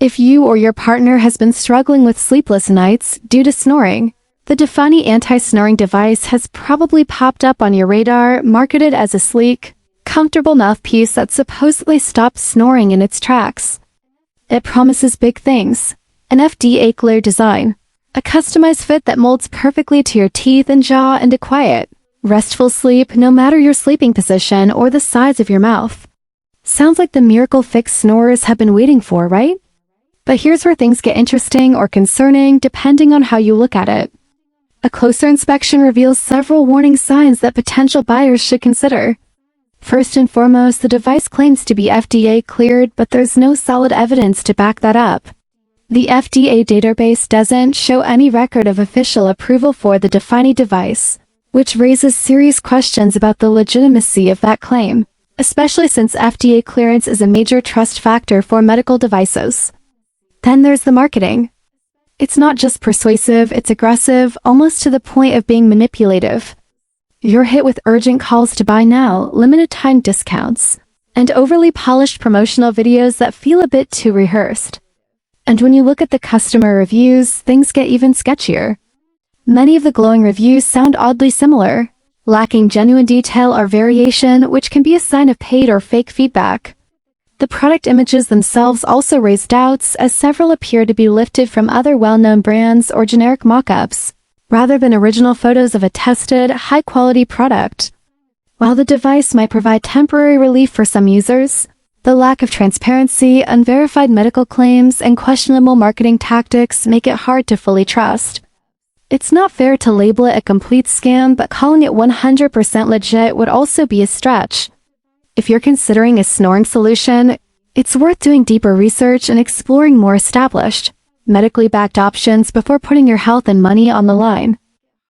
If you or your partner has been struggling with sleepless nights due to snoring, the Difiney Anti Snoring Device has probably popped up on your radar, marketed as a sleek, comfortable mouthpiece that supposedly stops snoring in its tracks. It promises big things: an FDA-cleared design, a customized fit that molds perfectly to your teeth and jaw, and a quiet, restful sleep no matter your sleeping position or the size of your mouth. Sounds like the miracle fix snorers have been waiting for, right? But here's where things get interesting or concerning depending on how you look at it. A closer inspection reveals several warning signs that potential buyers should consider. First and foremost, the device claims to be FDA cleared, but there's no solid evidence to back that up. The FDA database doesn't show any record of official approval for the Difiney device, which raises serious questions about the legitimacy of that claim, especially since FDA clearance is a major trust factor for medical devices. Then there's the marketing. It's not just persuasive, it's aggressive, almost to the point of being manipulative. You're hit with urgent calls to buy now, limited time discounts, and overly polished promotional videos that feel a bit too rehearsed. And when you look at the customer reviews, things get even sketchier. Many of the glowing reviews sound oddly similar, lacking genuine detail or variation, which can be a sign of paid or fake feedback. The product images themselves also raise doubts, as several appear to be lifted from other well-known brands or generic mock-ups, rather than original photos of a tested, high-quality product. While the device might provide temporary relief for some users, the lack of transparency, unverified medical claims, and questionable marketing tactics make it hard to fully trust. It's not fair to label it a complete scam, but calling it 100% legit would also be a stretch. If you're considering a snoring solution, it's worth doing deeper research and exploring more established, medically backed options before putting your health and money on the line.